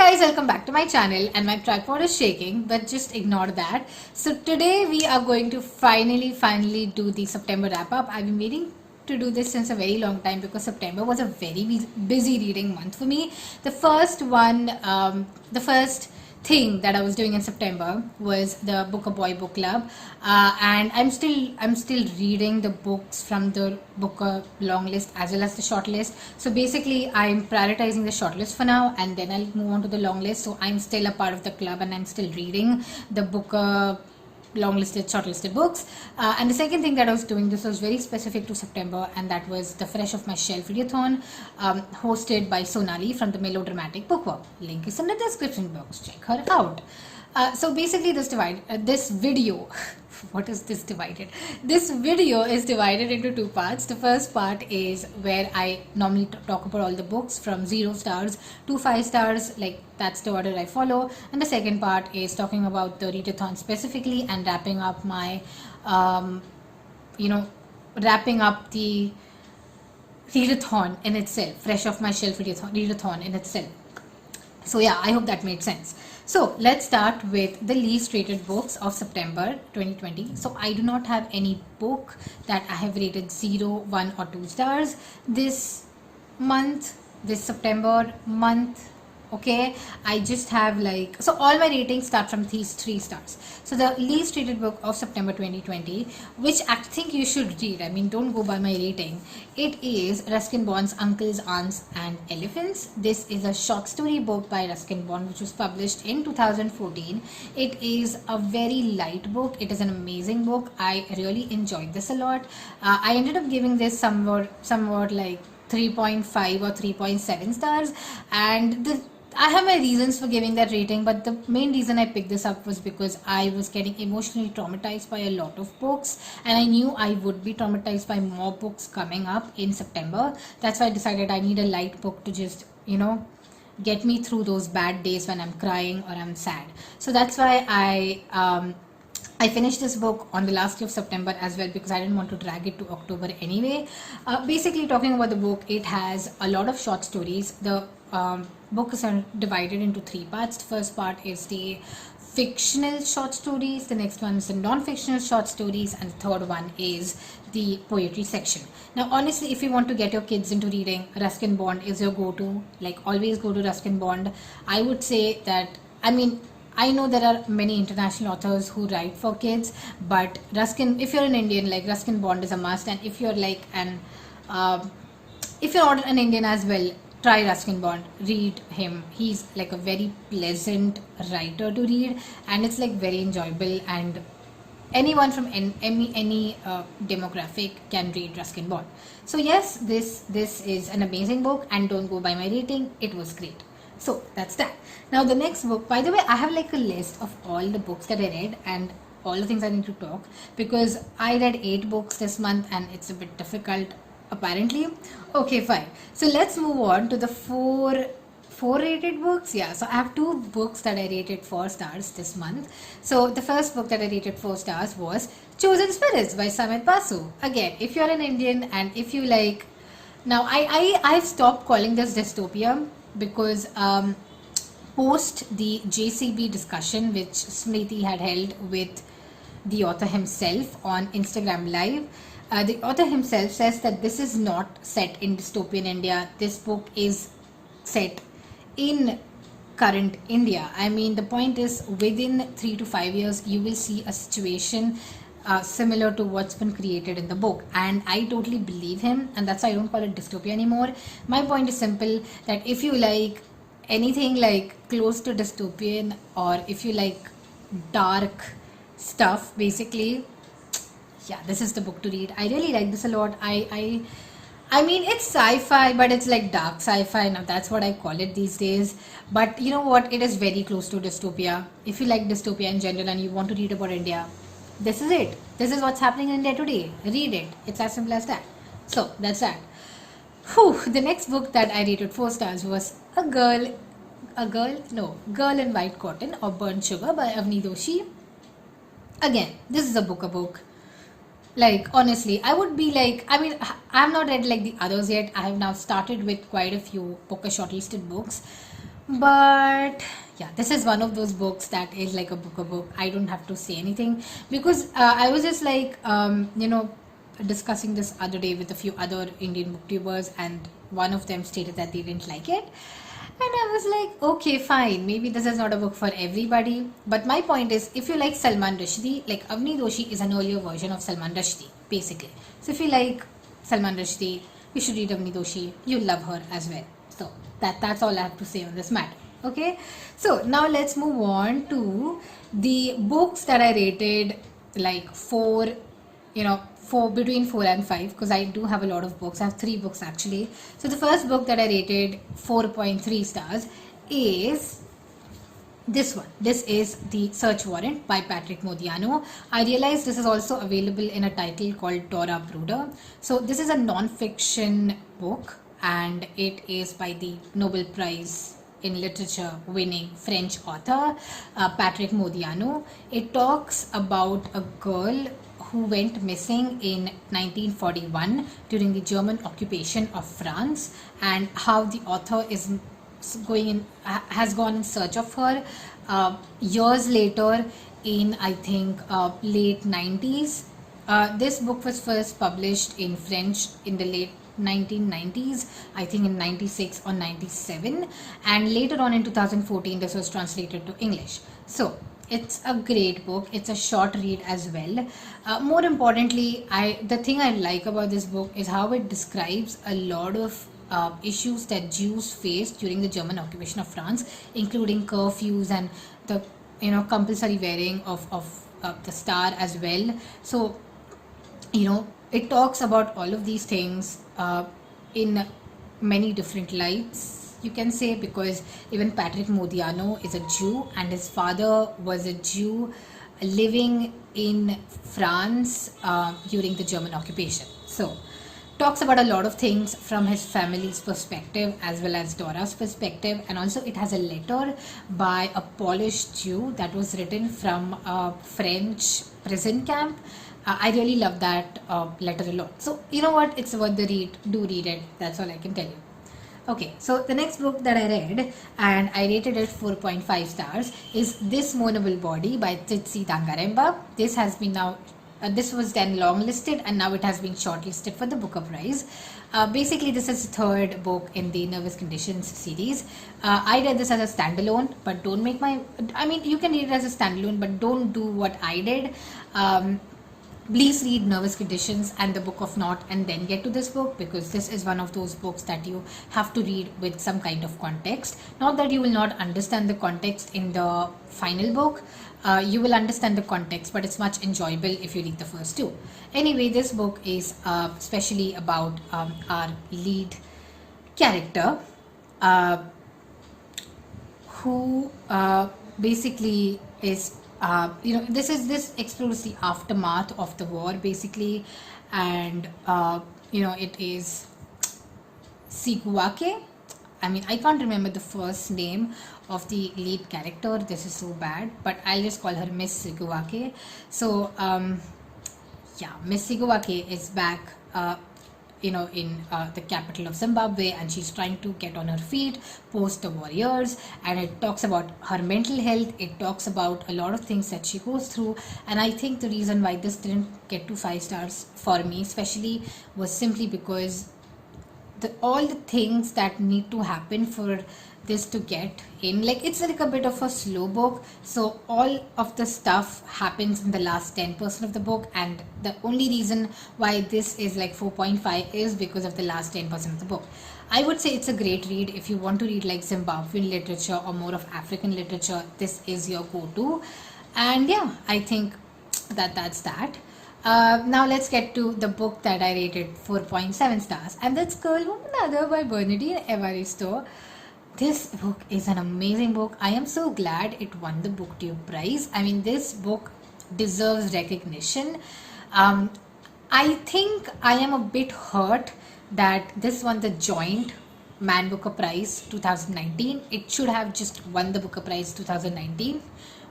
guys, welcome back to my channel, and my tripod is shaking, but just ignore that. So today we are going to finally do the September wrap up. I've been waiting to do this since a very long time because September was a very busy reading month for me. The first thing that I was doing in September was the Book a Boy book club, and I'm still reading the books from the Booker long list as well as the short list. So basically, I'm prioritizing the short list for now, and then I'll move on to the long list. So I'm still a part of the club, and I'm still reading the Booker long listed shortlisted books. And the second thing that I was doing, this was very specific to September, and that was the Fresh Off My Shelf readathon, hosted by Sonali from the Melodramatic Bookworm. Link is in the description box, check her out. So basically this video what is this divided? This video is divided into two parts. The first part is where I normally talk about all the books from 0 stars to 5 stars, like that's the order I follow. And the second part is talking about the readathon specifically and wrapping up my, wrapping up the readathon in itself, Fresh Off My Shelf readathon in itself. So yeah, I hope that made sense. So let's start with the least rated books of September 2020. So I do not have any book that I have rated 0, 1 or 2 stars this September month. Okay, I just have so all my ratings start from these 3 stars. So the least rated book of September 2020, which I think you should read, I mean, don't go by my rating, it is Ruskin Bond's Uncles, Aunts and Elephants. This is a short story book by Ruskin Bond which was published in 2014. It is a very light book. It is an amazing book. I really enjoyed this a lot. I ended up giving this somewhat like 3.5 or 3.7 stars, and I have my reasons for giving that rating, but the main reason I picked this up was because I was getting emotionally traumatized by a lot of books, and I knew I would be traumatized by more books coming up in September. That's why I decided I need a light book to just, get me through those bad days when I'm crying or I'm sad. So that's why I finished this book on the last day of September as well, because I didn't want to drag it to October anyway. Basically, talking about the book, it has a lot of short stories. The book is divided into 3 parts. The first part is the fictional short stories, the next one is the non-fictional short stories, and the third one is the poetry section. Now honestly, if you want to get your kids into reading, Ruskin Bond is your go-to. Like, always go to Ruskin Bond. I would say that, I know there are many international authors who write for kids, but if you're an Indian, Ruskin Bond is a must. And if you're if you're not an Indian as well, try Ruskin Bond, read him. He's like a very pleasant writer to read, and it's very enjoyable, and anyone from any demographic can read Ruskin Bond. So yes, this is an amazing book, and don't go by my rating, it was great. So that's that. Now the next book, by the way, I have a list of all the books that I read and all the things I need to talk, because I read 8 books this month and it's a bit difficult apparently. Okay, fine. So let's move on to the 4 rated books. Yeah, so I have 2 books that I rated 4 stars this month. So the first book that I rated 4 stars was Chosen Spirits by Samit Basu. Again, if you're an Indian and if you now I've stopped calling this dystopia, because post the JCB discussion which Smriti had held with the author himself on Instagram Live, the author himself says that this is not set in dystopian India. This book is set in current India. The point is, within 3 to 5 years, you will see a situation similar to what's been created in the book, and I totally believe him, and that's why I don't call it dystopia anymore. My point is simple, that if you like anything close to dystopian, or if you like dark stuff, basically, yeah, this is the book to read. I really like this a lot. It's sci-fi, but it's dark sci-fi. Now that's what I call it these days. But you know what? It is very close to dystopia. If you like dystopia in general and you want to read about India, this is it. This is what's happening in India today. Read it. It's as simple as that. So that's that. The next book that I rated 4 stars was Girl in White Cotton or Burnt Sugar by Avni Doshi. Again, this is a book. Honestly, I would be I have not read the others yet. I have now started with quite a few Booker shortlisted books. But yeah, this is one of those books that is like a book. I don't have to say anything because I was just like discussing this other day with a few other Indian booktubers, and one of them stated that they didn't like it. And I was like, okay, fine, maybe this is not a book for everybody. But my point is, if you like Salman Rushdie, like Avni Doshi is an earlier version of Salman Rushdie, basically. So if you like Salman Rushdie, you should read Avni Doshi. You'll love her as well. So that's all I have to say on this matter. Okay. So now let's move on to the books that I rated like four, four, between 4 and 5, because I do have a lot of books. I have 3 books actually. So the first book that I rated 4.3 stars is this one. This is The Search Warrant by Patrick Modiano. I realized this is also available in a title called Dora Bruder. So this is a non-fiction book, and it is by the Nobel Prize in Literature winning French author Patrick Modiano. It talks about a girl who went missing in 1941 during the German occupation of France, and how the author is has gone in search of her years later in, I think, late 90s. This book was first published in French in the late 1990s, I think in 96 or 97, and later on in 2014 this was translated to English. So it's a great book. It's a short read as well. More importantly, the thing I like about this book is how it describes a lot of issues that Jews faced during the German occupation of France, including curfews and the compulsory wearing of the star as well. So it talks about all of these things in many different lights, you can say, because even Patrick Modiano is a Jew and his father was a Jew living in France during the German occupation. So talks about a lot of things from his family's perspective as well as Dora's perspective, and also it has a letter by a Polish Jew that was written from a French prison camp. I really love that letter a lot. So you know what, it's worth the read. Do read it. That's all I can tell you. Okay, so the next book that I read and I rated it 4.5 stars is This Mournable Body by Tsitsi Dangaremba. This has been now this was then longlisted and now it has been shortlisted for the Booker Prize. Basically, this is the third book in the Nervous Conditions series. I read this as a standalone, but don't make you can read it as a standalone, but don't do what I did. Please read Nervous Conditions and the Book of Not and then get to this book, because this is one of those books that you have to read with some kind of context. Not that you will not understand the context in the final book, you will understand the context, but it's much enjoyable if you read the first two. Anyway, this book is especially about our lead character who basically is this explores the aftermath of the war basically, and it is Siguake. I can't remember the first name of the lead character. This is so bad, but I'll just call her Miss Siguake. So Miss Siguake is back in the capital of Zimbabwe, and she's trying to get on her feet post the war years, and it talks about her mental health. It talks about a lot of things that she goes through, and I think the reason why this didn't get to 5 stars for me especially was simply because all the things that need to happen for this to get in, like, it's like a bit of a slow book, so all of the stuff happens in the last 10% of the book, and the only reason why this is like 4.5 is because of the last 10% of the book. I would say it's a great read if you want to read like Zimbabwean literature or more of African literature. This is your go-to, and yeah, I think that's that. Now let's get to the book that I rated 4.7 stars, and that's Girl, Woman, Other by Bernardine Evaristo. This book is an amazing book. I am so glad it won the BookTube prize. This book deserves recognition. I think I am a bit hurt that this won the joint Man Booker Prize 2019. It should have just won the Booker Prize 2019,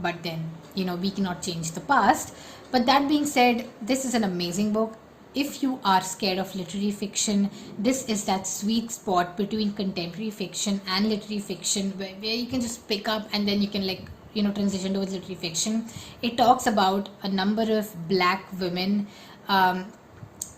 but then we cannot change the past. But that being said, this is an amazing book. if you are scared of literary fiction, this is that sweet spot between contemporary fiction and literary fiction where you can just pick up and then you can like transition towards literary fiction. It talks about a number of black women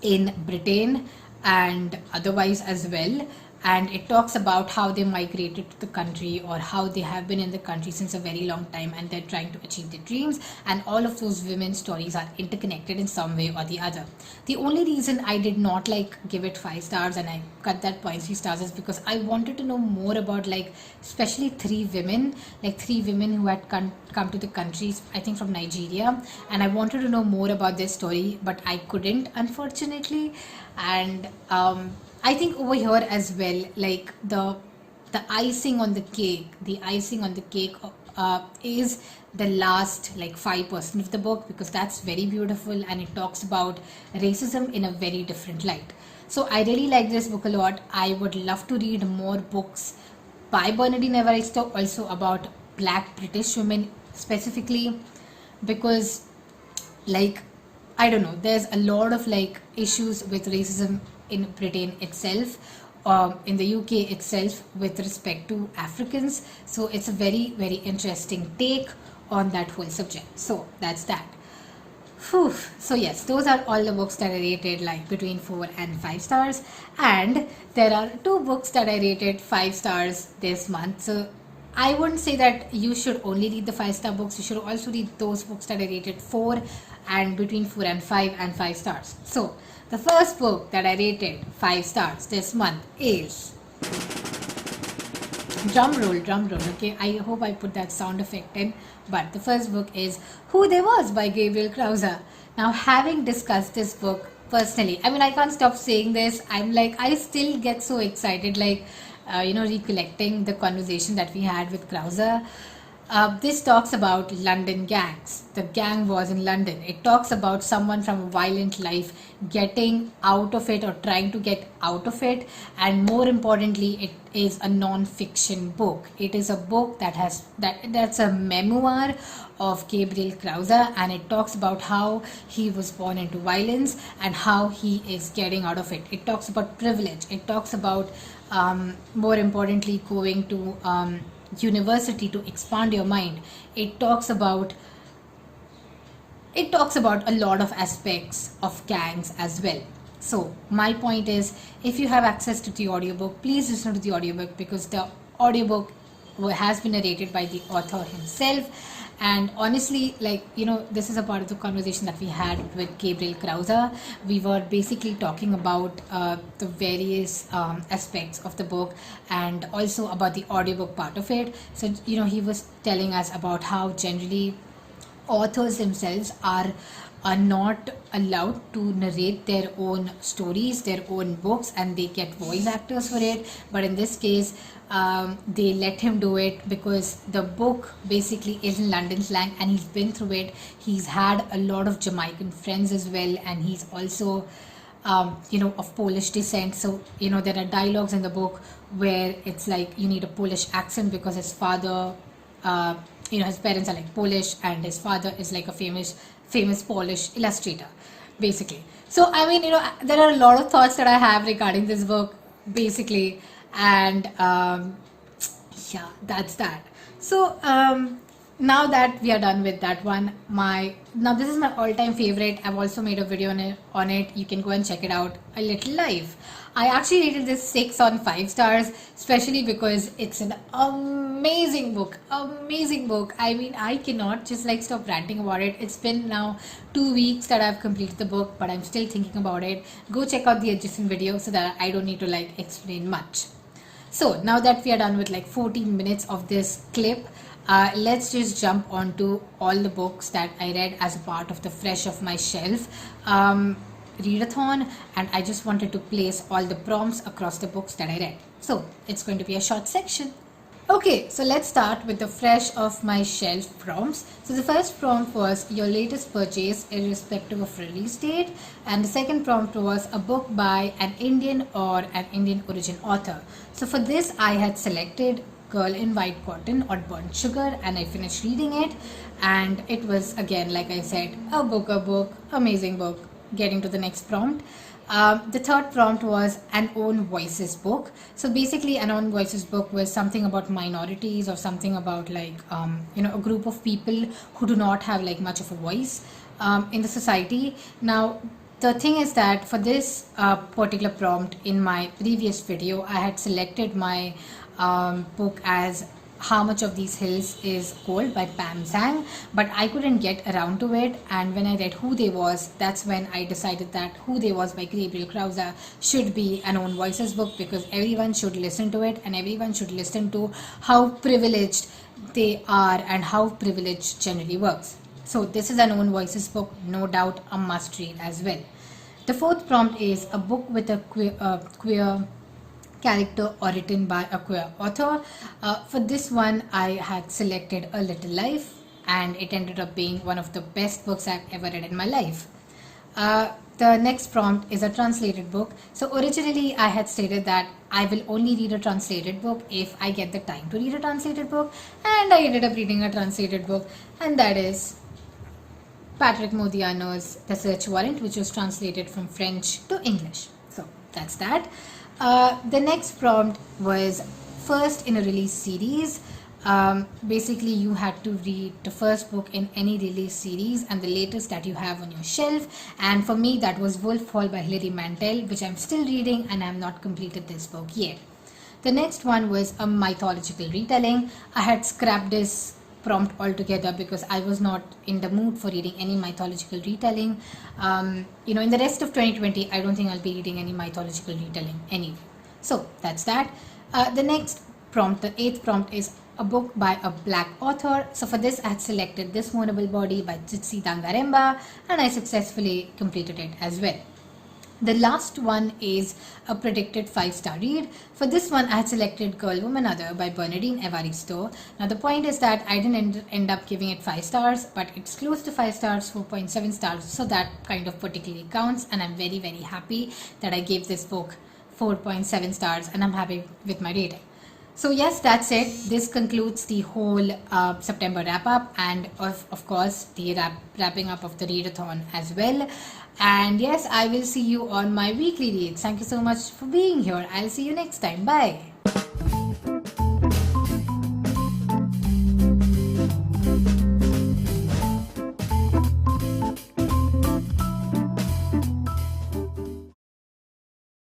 in Britain and otherwise as well. And it talks about how they migrated to the country or how they have been in the country since a very long time and they're trying to achieve their dreams. And all of those women's stories are interconnected in some way or the other. The only reason I did not like give it 5 stars and I cut that 0.3 stars is because I wanted to know more about like especially three women who had come to the country, I think from Nigeria, and I wanted to know more about their story, but I couldn't, unfortunately. And I think over here as well, like the icing on the cake, is the last like 5% of the book, because that's very beautiful and it talks about racism in a very different light. So I really like this book a lot. I would love to read more books by Bernardine Evaristo, also about Black British women specifically, because like I don't know, there's a lot of like issues with racism in Britain itself, in the UK itself, with respect to Africans. So it's a very, very interesting take on that whole subject. So that's that. Whew. So yes, those are all the books that I rated like between 4 and 5 stars. And there are 2 books that I rated 5 stars this month. So I wouldn't say that you should only read the 5-star books. You should also read those books that I rated 4 and between 4 and 5 stars. So the first book that I rated 5 stars this month is, drum roll, okay, I hope I put that sound effect in, but the first book is Who They Was by Gabriel Krauser. Now, having discussed this book personally, I mean, I can't stop saying this. I'm like, I still get so excited, like, recollecting the conversation that we had with Krauser. This talks about London gangs. The gang was in London. It talks about someone from a violent life getting out of it or trying to get out of it. And more importantly, it is a non-fiction book. It is a book that's a memoir of Gabriel Krauser, and it talks about how he was born into violence and how he is getting out of it. It talks about privilege. It talks about, more importantly, going to university to expand your mind. It talks about a lot of aspects of gangs as well. So my point is, if you have access to the audiobook, please listen to the audiobook, because the audiobook has been narrated by the author himself. And honestly, this is a part of the conversation that we had with Gabriel Krauser. We were basically talking about the various aspects of the book and also about the audiobook part of it. So, he was telling us about how generally authors themselves are not allowed to narrate their own stories, their own books, and they get voice actors for it. But in this case, they let him do it because the book basically is in London slang and he's been through it. He's had a lot of Jamaican friends as well, and he's also of Polish descent. So there are dialogues in the book where it's like you need a Polish accent because his father, his parents are like Polish, and his father is like a famous Polish illustrator, basically. So I mean, there are a lot of thoughts that I have regarding this book, basically, and yeah, that's that. So now that we are done with that one, now this is my all-time favorite. I've also made a video on it. You can go and check it out, A Little Life. I actually rated this 6 on 5 stars, especially because it's an amazing book. I mean, I cannot just stop ranting about it. It's been now 2 weeks that I've completed the book, but I'm still thinking about it. Go check out the adjacent video so that I don't need to explain much. So now that we are done with 14 minutes of this clip, let's just jump onto all the books that I read as a part of the Fresh Off My Shelf readathon, and I just wanted to place all the prompts across the books that I read. So it's going to be a short section. Okay, so let's start with the Fresh Off My Shelf prompts. So the first prompt was your latest purchase irrespective of release date, and the second prompt was a book by an Indian or an Indian origin author. So for this I had selected Girl in White Cotton or Burnt Sugar, and I finished reading it, and it was, again, like I said, a book, amazing book, getting to the next prompt. The third prompt was an own voices book. So basically, an own voices book was something about minorities or something about like a group of people who do not have like much of a voice in the society. Now, the thing is that for this particular prompt in my previous video, I had selected my book as How Much of These Hills Is Gold by Pam Zhang, but I couldn't get around to it. And when I read Who They Was, that's when I decided that Who They Was by Gabriel Krause should be an own voices book, because everyone should listen to it and everyone should listen to how privileged they are and how privilege generally works. So this is an own voices book, no doubt a must read as well. The fourth prompt is a book with a queer character or written by a queer author. For this one, I had selected A Little Life, and it ended up being one of the best books I've ever read in my life. The next prompt is a translated book. So originally I had stated that I will only read a translated book if I get the time to read a translated book, and I ended up reading a translated book, and that is Patrick Modiano's The Search Warrant, which was translated from French to English. So that's that. The next prompt was first in a release series. Basically, you had to read the first book in any release series and the latest that you have on your shelf. And for me, that was Wolf Hall by Hilary Mantel, which I'm still reading, and I have not completed this book yet. The next one was a mythological retelling. I had scrapped this prompt altogether because I was not in the mood for reading any mythological retelling. In the rest of 2020, I don't think I'll be reading any mythological retelling anyway. So that's that. The next prompt, the eighth prompt, is a book by a black author. So for this, I had selected This Vulnerable Body by Tsitsi Dangaremba, and I successfully completed it as well. The last one is a predicted 5-star read. For this one, I had selected Girl, Woman, Other by Bernardine Evaristo. Now, the point is that I didn't end up giving it 5 stars, but it's close to 5 stars, 4.7 stars. So that kind of particularly counts. And I'm very, very happy that I gave this book 4.7 stars, and I'm happy with my rating. So yes, that's it. This concludes the whole September wrap-up, and of course the wrapping up of the readathon as well. And yes, I will see you on my weekly reads. Thank you so much for being here. I'll see you next time. Bye.